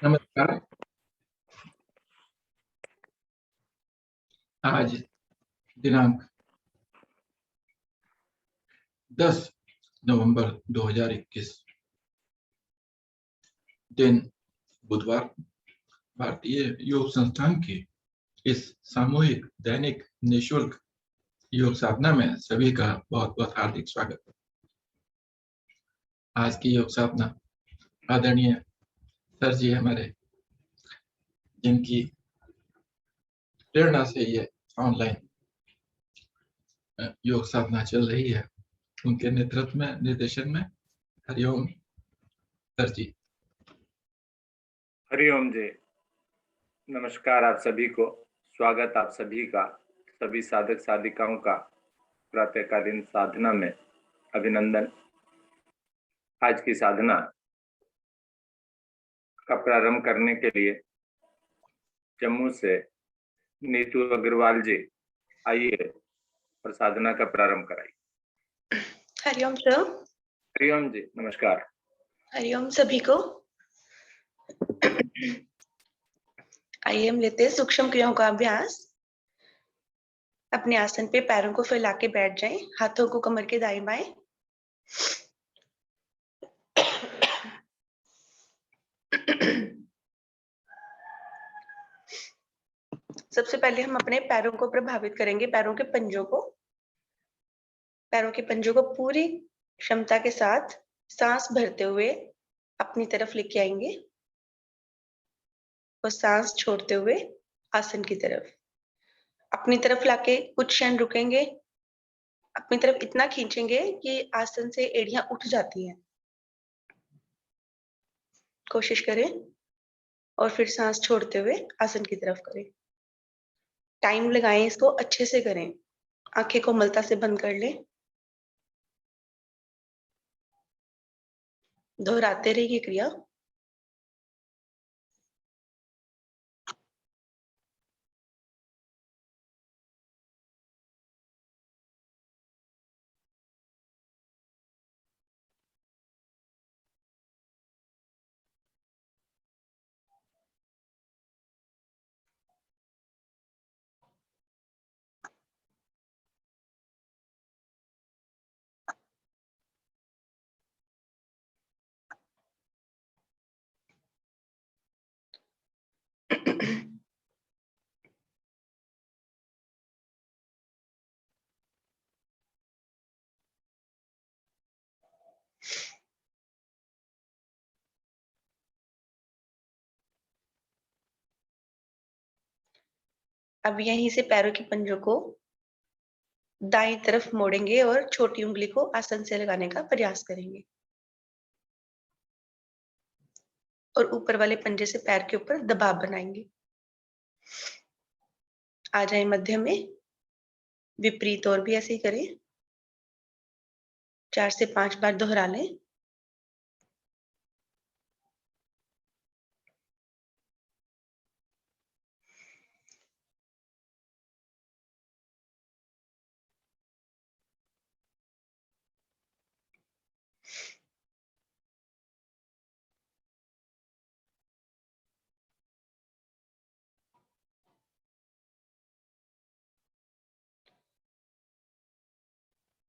नमस्कार। आज दिनांक 10 नवंबर 2021 दिन बुधवार। भारतीय योग संस्थान की इस सामूहिक दैनिक निशुल्क योग साधना में सभी का बहुत बहुत हार्दिक स्वागत है। आज की योग साधना आदरणीय सर जी हमारे, जिनकी प्रेरणा से ये ऑनलाइन योग साधना चल रही है, उनके नेतृत्व में, निर्देशन में। हरिओम सर जी। हरिओम जी। नमस्कार आप सभी को। स्वागत आप सभी का, सभी साधक साधिकाओं का प्रातःकालीन साधना में अभिनंदन। आज की साधना का प्रारंभ करने के लिए जम्मू से नीतू अग्रवाल जी आइए और साधना का प्रारंभ कराइए। हरिओम सर। हरिओम जी, नमस्कार। हरिओम सभी को। आइए हम लेते हैं सूक्ष्म क्रियाओं का अभ्यास। अपने आसन पे पैरों को फैला के बैठ जाएं, हाथों को कमर के दाएं बाएं। सबसे पहले हम अपने पैरों को प्रभावित करेंगे, पैरों के पंजों को। पैरों के पंजों को पूरी क्षमता के साथ सांस भरते हुए अपनी तरफ लेके आएंगे और सांस छोड़ते हुए आसन की तरफ, अपनी तरफ लाके कुछ क्षण रुकेंगे। अपनी तरफ इतना खींचेंगे कि आसन से एड़ियां उठ जाती हैं। कोशिश करें और फिर सांस छोड़ते हुए आसन की तरफ करें। टाइम लगाएं, इसको अच्छे से करें। आंखें कोमलता से बंद कर लें। दोहराते रहिए क्रिया। अब यहीं से पैरों के पंजों को दाईं तरफ मोड़ेंगे और छोटी उंगली को आसन से लगाने का प्रयास करेंगे और ऊपर वाले पंजे से पैर के ऊपर दबाव बनाएंगे। आ जाए मध्य में। विपरीत और भी ऐसे ही करें। 4 से 5 बार दोहरा लें।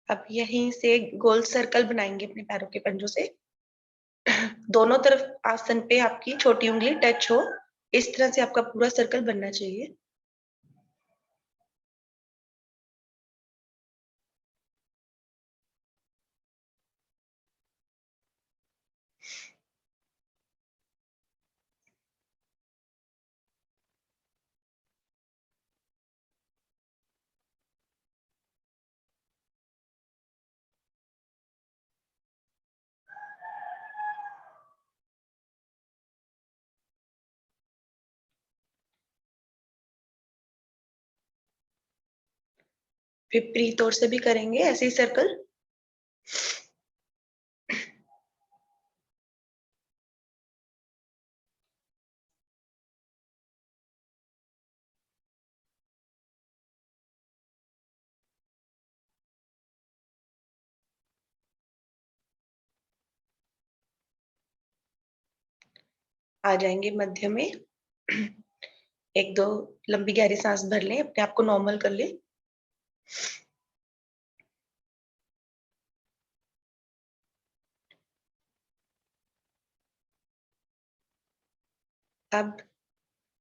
अब यहीं से गोल सर्कल बनाएंगे अपने पैरों के पंजों से। दोनों तरफ आसन पे आपकी छोटी उंगली टच हो, इस तरह से आपका पूरा सर्कल बनना चाहिए। विपरीत ओर से भी करेंगे ऐसे ही सर्कल। आ जाएंगे मध्य में। एक दो लंबी गहरी सांस भर लें, अपने आप को नॉर्मल कर लें। अब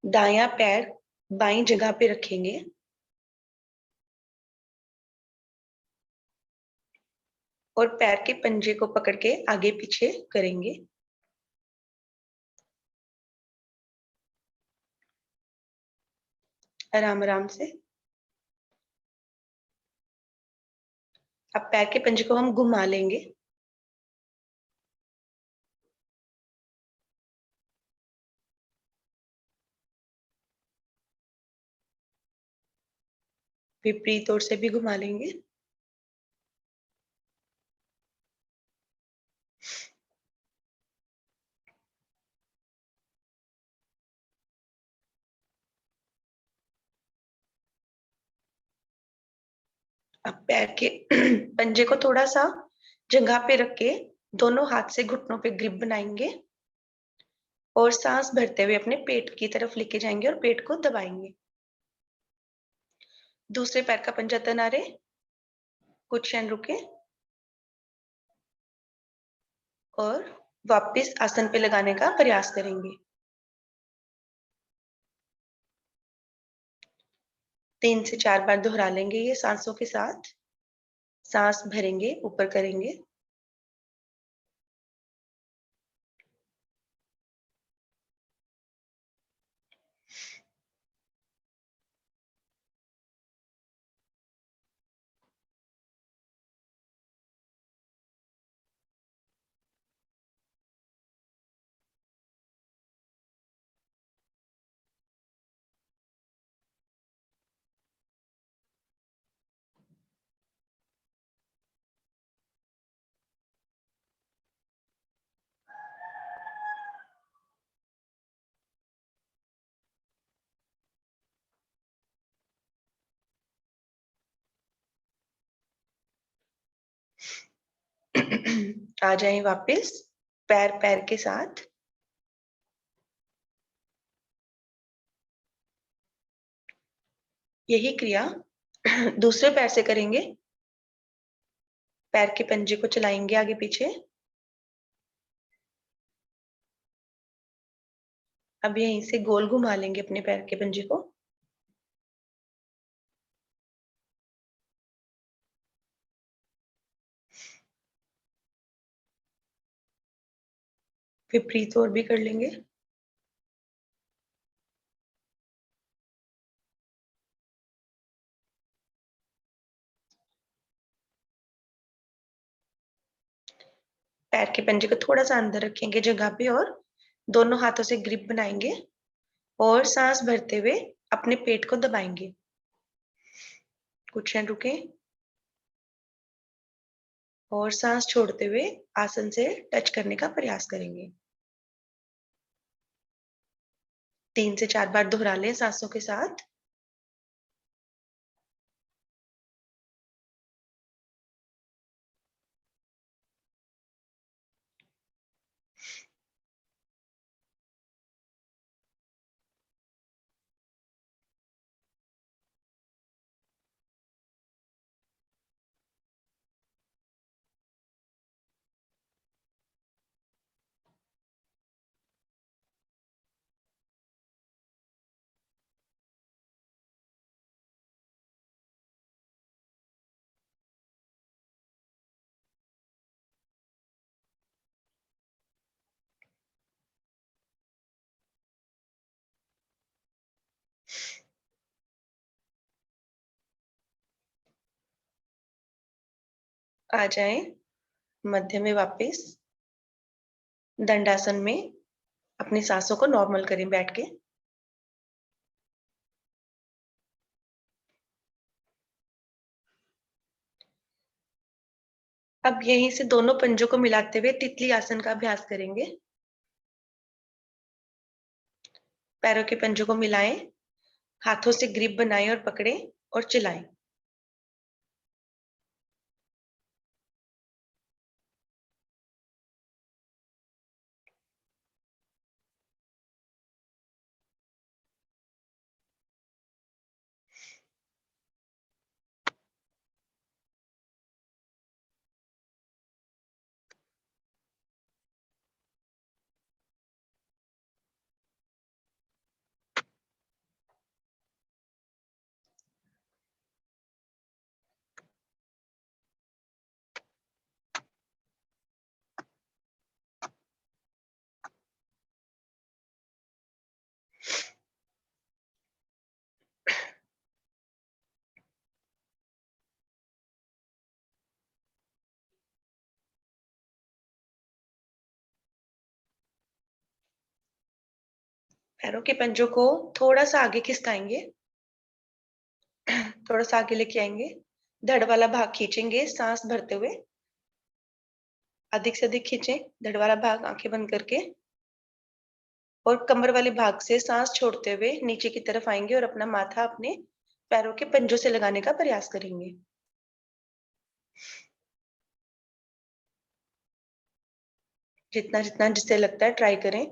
दायां पैर बाईं जगह पे रखेंगे और पैर के पंजे को पकड़ के आगे पीछे करेंगे। आराम आराम से। अब पैर के पंजे को हम घुमा लेंगे। विपरीत ओर से भी घुमा लेंगे। अब पैर के पंजे को थोड़ा सा जगह पे रख के दोनों हाथ से घुटनों पे ग्रिप बनाएंगे और सांस भरते हुए अपने पेट की तरफ लेके जाएंगे और पेट को दबाएंगे। दूसरे पैर का पंजा तना रहे, कुछ क्षण रुके और वापस आसन पे लगाने का प्रयास करेंगे। 3 से 4 बार दोहरा लेंगे ये सांसों के साथ। सांस भरेंगे, ऊपर करेंगे। आ जाएं वापस पैर पैर के साथ। यही क्रिया दूसरे पैर से करेंगे। पैर के पंजे को चलाएंगे आगे पीछे। अब यहीं से गोल घुमा लेंगे अपने पैर के पंजे को। विपरीत और भी कर लेंगे। पैर के पंजे को थोड़ा सा अंदर रखेंगे जगह पे और दोनों हाथों से ग्रिप बनाएंगे और सांस भरते हुए अपने पेट को दबाएंगे। कुछ क्षण रुके और सांस छोड़ते हुए आसन से टच करने का प्रयास करेंगे। 3 से 4 बार दोहरा लें सांसों के साथ। आ जाएं मध्य में वापस। दंडासन में अपनी सांसों को नॉर्मल करें बैठ के। अब यहीं से दोनों पंजों को मिलाते हुए तितली आसन का अभ्यास करेंगे। पैरों के पंजों को मिलाएं, हाथों से ग्रिप बनाएं और पकड़ें और चलाएं। पैरों के पंजों को थोड़ा सा आगे खिसकाएंगे, थोड़ा सा आगे लेके आएंगे, धड़ वाला भाग खींचेंगे सांस भरते हुए, अधिक से अधिक खींचें धड़ वाला भाग आंखें बंद करके, और कमर वाले भाग से सांस छोड़ते हुए नीचे की तरफ आएंगे और अपना माथा अपने पैरों के पंजों से लगाने का प्रयास करेंगे। जितना जितना जिससे लगता है ट्राई करें।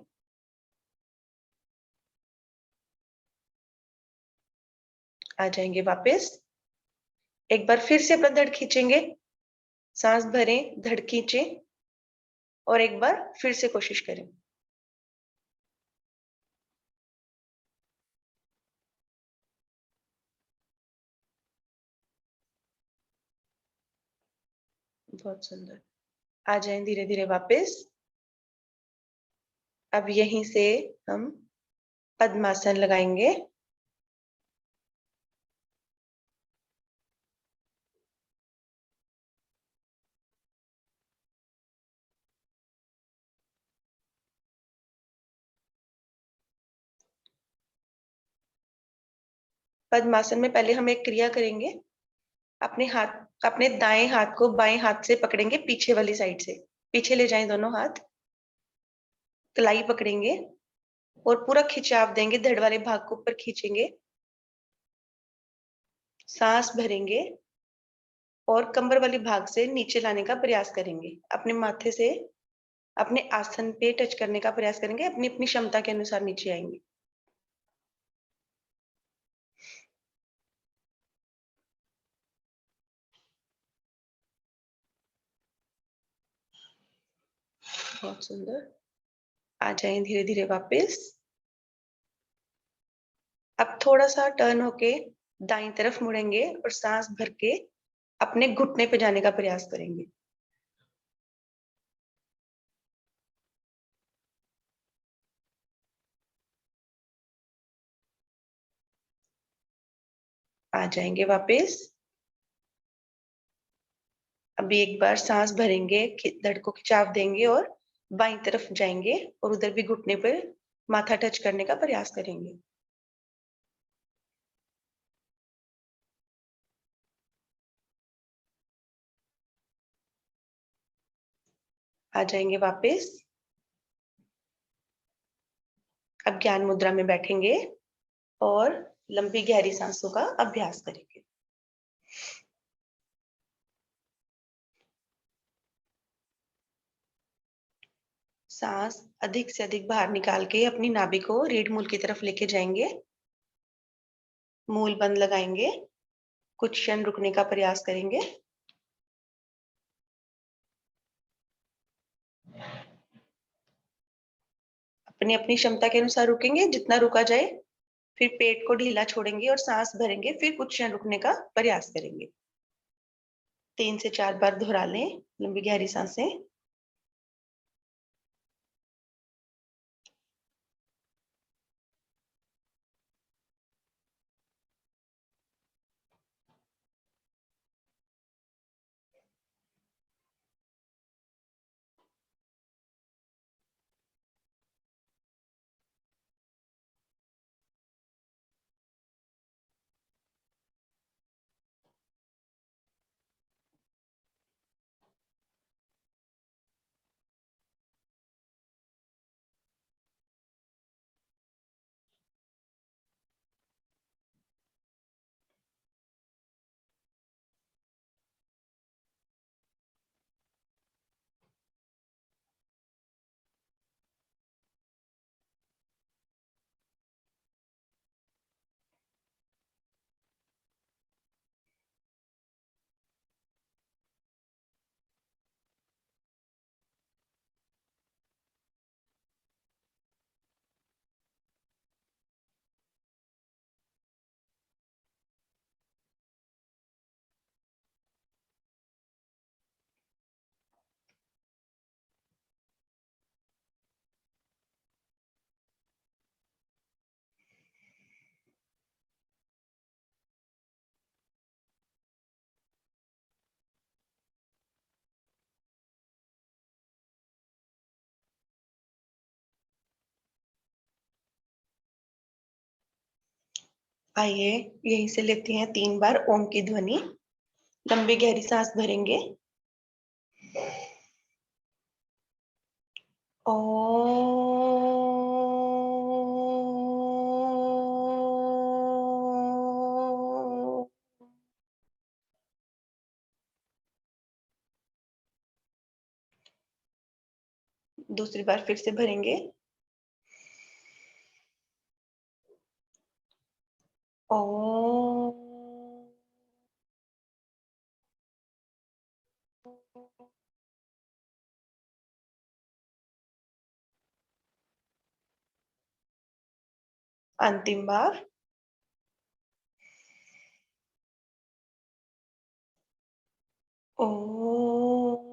आ जाएंगे वापस। एक बार फिर से अपना धड़ खींचेंगे, सांस भरें, धड़ खींचें, और एक बार फिर से कोशिश करें। बहुत सुंदर। आ जाएं धीरे धीरे वापस। अब यहीं से हम पद्मासन लगाएंगे। पद्मासन में पहले हम एक क्रिया करेंगे। अपने दाएं हाथ को बाएं हाथ से पकड़ेंगे, पीछे वाली साइड से पीछे ले जाएं दोनों हाथ, कलाई पकड़ेंगे और पूरा खिंचाव देंगे, धड़ वाले भाग को ऊपर खींचेंगे, सांस भरेंगे और कमर वाले भाग से नीचे लाने का प्रयास करेंगे। अपने माथे से अपने आसन पे टच करने का प्रयास करेंगे, अपनी अपनी क्षमता के अनुसार नीचे आएंगे। बहुत सुंदर। आ जाएं धीरे धीरे वापस। अब थोड़ा सा टर्न होके दाईं तरफ मुड़ेंगे और सांस भर के अपने घुटने पे जाने का प्रयास करेंगे। आ जाएंगे वापस। अभी एक बार सांस भरेंगे, धड़ को खिंचाव देंगे और बाईं तरफ जाएंगे और उधर भी घुटने पर माथा टच करने का प्रयास करेंगे। आ जाएंगे वापस। अब ज्ञान मुद्रा में बैठेंगे और लंबी गहरी सांसों का अभ्यास करेंगे। सांस अधिक से अधिक बाहर निकाल के अपनी नाभि को रीढ़ मूल की तरफ लेके जाएंगे। मूल बंद लगाएंगे, कुछ क्षण रुकने का प्रयास करेंगे। अपनी अपनी क्षमता के अनुसार रुकेंगे, जितना रुका जाए। फिर पेट को ढीला छोड़ेंगे और सांस भरेंगे, फिर कुछ क्षण रुकने का प्रयास करेंगे। 3 से 4 बार दोहरा लें लंबी गहरी सांसें। आइए यहीं से लेते हैं 3 बार ओम की ध्वनि। लंबी गहरी सांस भरेंगे। ओम। दूसरी बार फिर से भरेंगे। ओम। अंतिम बार। ओम।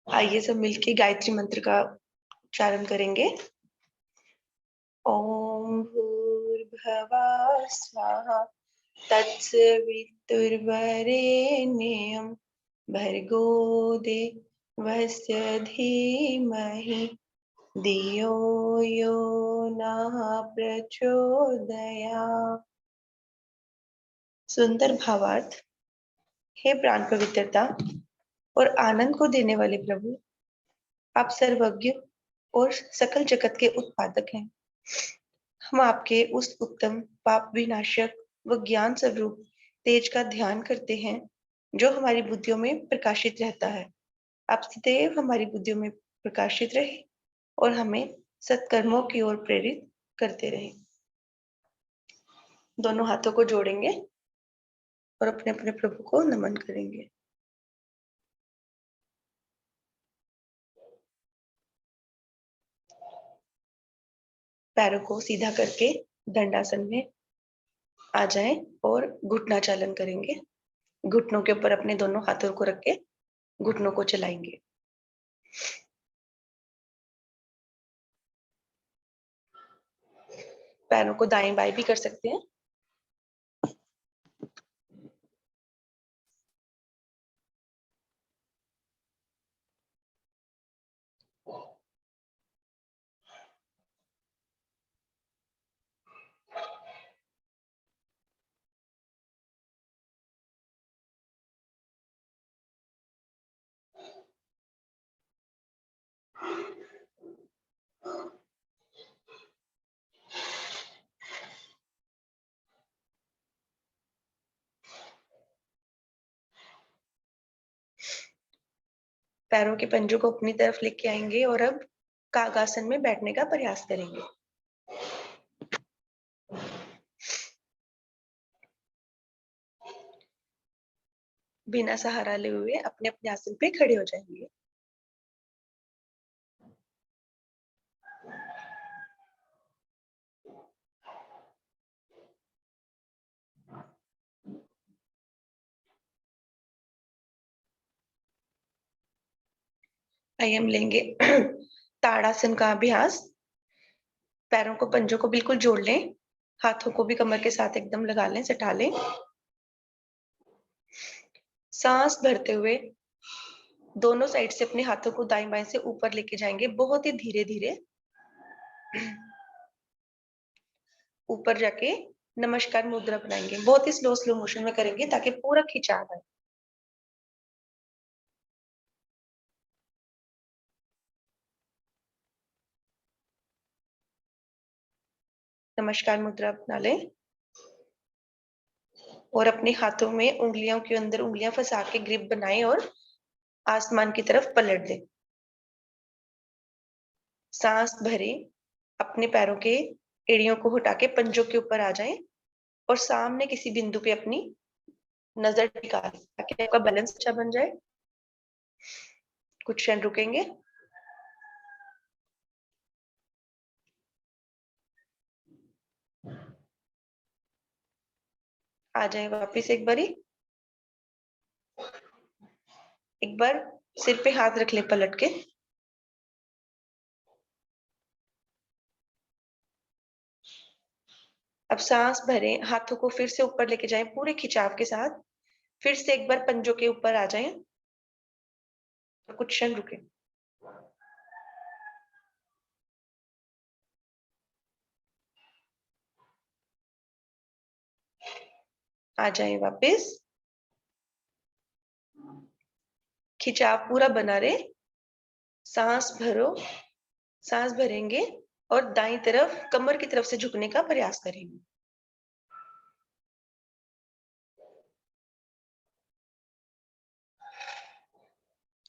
आइए सब मिलके गायत्री मंत्र का उच्चारण करेंगे। ओम भूर्भुवः स्वाहा तत्सवितुर्वरेण्यं भर्गो देवस्य धीमहि धियो यो नः प्रचोदयात्। सुंदर भावार्थ। हे प्राण पवित्रता और आनंद को देने वाले प्रभु, आप सर्वज्ञ और सकल जगत के उत्पादक हैं। हम आपके उस उत्तम पाप विनाशक व ज्ञान स्वरूप तेज का ध्यान करते हैं जो हमारी बुद्धियों में प्रकाशित रहता है। आप सदैव हमारी बुद्धियों में प्रकाशित रहे और हमें सत्कर्मों की ओर प्रेरित करते रहे। दोनों हाथों को जोड़ेंगे और अपने अपने प्रभु को नमन करेंगे। पैरों को सीधा करके दंडासन में आ जाएं और घुटना चालन करेंगे। घुटनों के ऊपर अपने दोनों हाथों को रख के घुटनों को चलाएंगे। पैरों को दाएं बाएं भी कर सकते हैं। पैरों के पंजों को अपनी तरफ लेके आएंगे और अब कागासन में बैठने का प्रयास करेंगे। बिना सहारा लिए हुए अपने अपने आसन पे खड़े हो जाएंगे। आइए हम लेंगे ताड़ासन का अभ्यास। पैरों को पंजों को बिल्कुल जोड़ लें। हाथों को भी कमर के साथ एकदम लगा लें, सटा लें। सांस भरते हुए दोनों साइड से अपने हाथों को दाएं बाएं से ऊपर लेके जाएंगे, बहुत ही धीरे धीरे। ऊपर जाके नमस्कार मुद्रा बनाएंगे। बहुत ही स्लो स्लो मोशन में करेंगे ताकि पूरा खिंचाव आए। नमस्कार मुद्रा बना लें और अपने हाथों में उंगलियों के अंदर उंगलियां फंसा के ग्रिप बनाएं और आसमान की तरफ पलट दें। सांस भरें। अपने पैरों के एड़ियों को हटा के पंजों के ऊपर आ जाएं और सामने किसी बिंदु पे अपनी नजर टिका लें ताकि आपका बैलेंस अच्छा बन जाए। कुछ क्षण रुकेंगे। आ जाए वापिस एक बारी। एक बार सिर पे हाथ रख ले पलट के। अब सांस भरें, हाथों को फिर से ऊपर लेके जाएं पूरे खिंचाव के साथ। फिर से एक बार पंजों के ऊपर आ जाएं और कुछ क्षण रुकें। आ जाएं वापस। खिंचाव पूरा बना रहे। सांस भरो, सांस भरेंगे और दाईं तरफ कमर की तरफ से झुकने का प्रयास करेंगे।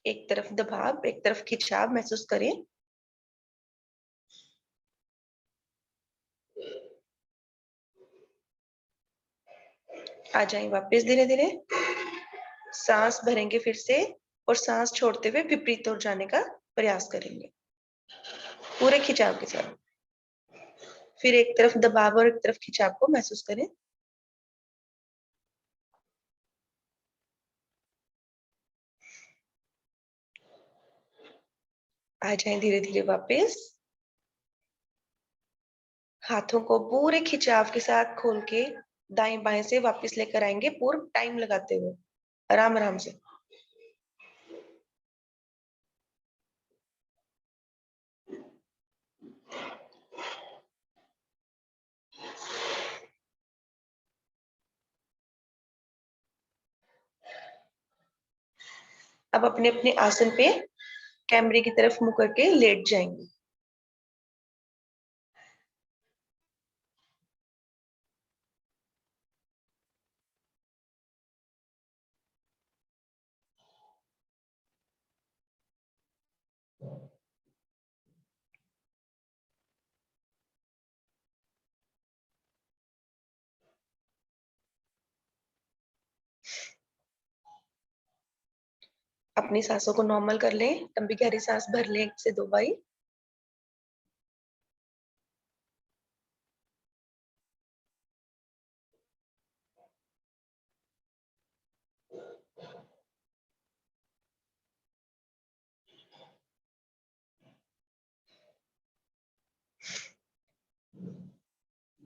एक तरफ दबाव, एक तरफ खिंचाव महसूस करें। आ जाएं वापस धीरे धीरे। सांस भरेंगे फिर से और सांस छोड़ते हुए विपरीत ओर जाने का प्रयास करेंगे पूरे खिंचाव के साथ। फिर एक तरफ दबाव और एक तरफ खिंचाव को महसूस करें। आ जाएं धीरे धीरे वापस। हाथों को पूरे खिंचाव के साथ खोल के दाएं बाएं से वापस लेकर आएंगे, पूरा टाइम लगाते हुए आराम आराम से। अब अपने अपने आसन पे कैमरे की तरफ मुंह करके लेट जाएंगे। अपनी सांसों को नॉर्मल कर लें। लंबी गहरी सांस भर लें 1 से 2 बारी।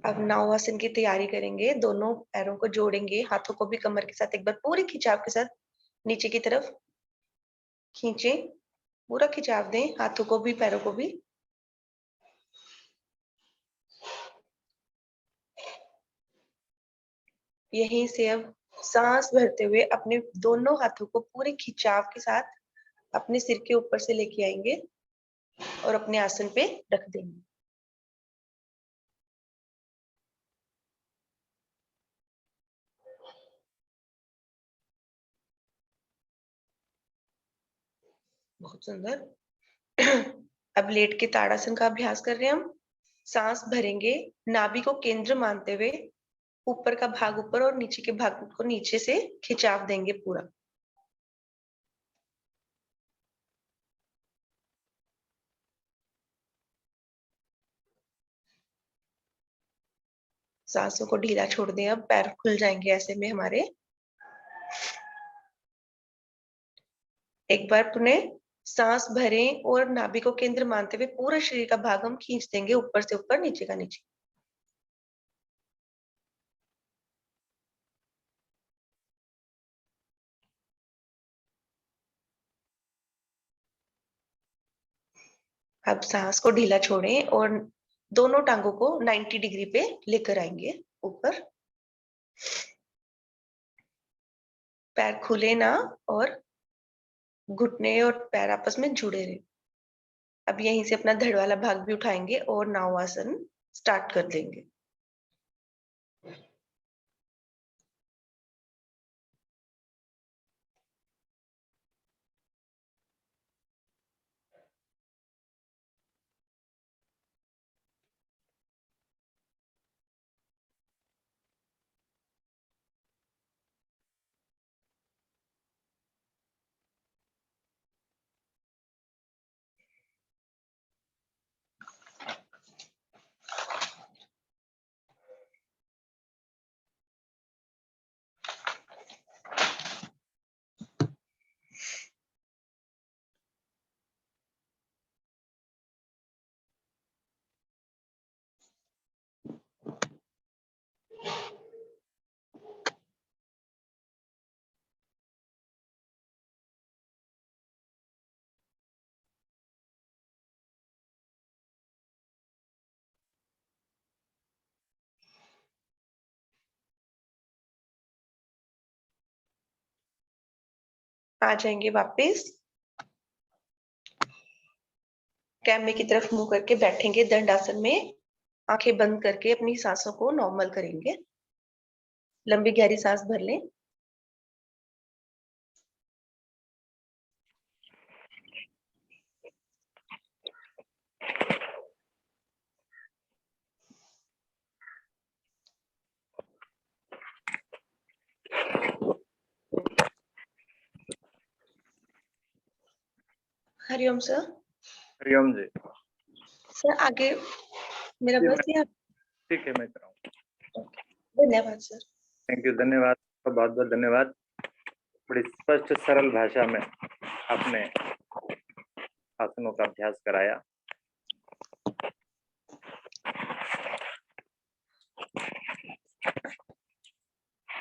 अब नावासन की तैयारी करेंगे। दोनों पैरों को जोड़ेंगे, हाथों को भी कमर के साथ एक बार पूरे खिंचाव के साथ नीचे की तरफ खींचें। पूरा खिंचाव दें, हाथों को भी पैरों को भी। यहीं से अब सांस भरते हुए अपने दोनों हाथों को पूरे खिंचाव के साथ अपने सिर के ऊपर से लेके आएंगे और अपने आसन पे रख देंगे। बहुत सुंदर। अब लेट के ताड़ासन का अभ्यास कर रहे हैं हम। सांस भरेंगे, नाभि को केंद्र मानते हुए ऊपर का भाग ऊपर और नीचे के भाग को नीचे से खिंचाव देंगे पूरा। सांसों को ढीला छोड़ दें। अब पैर खुल जाएंगे ऐसे में हमारे। एक बार पुनः सांस भरें और नाभि को केंद्र मानते हुए पूरा शरीर का भाग हम खींच देंगे, ऊपर से ऊपर नीचे का नीचे। अब सांस को ढीला छोड़ें और दोनों टांगों को 90 डिग्री पे लेकर आएंगे ऊपर। पैर खुले ना और घुटने और पैर आपस में जुड़े रहे। अब यहीं से अपना धड़ वाला भाग भी उठाएंगे और नावासन स्टार्ट कर देंगे। आ जाएंगे वापस, कैमरे की तरफ मुंह करके बैठेंगे दंडासन में। आंखें बंद करके अपनी सांसों को नॉर्मल करेंगे। लंबी गहरी सांस भर लें। हरिओम सर। हरिओम जी। सर आगे मेरा जी, बस यहाँ। ठीक है, मैं कराऊँ। धन्यवाद सर। थैंक यू, धन्यवाद, बहुत बहुत धन्यवाद। बड़ी स्पष्ट सरल भाषा में आपने आसनों का अभ्यास कराया।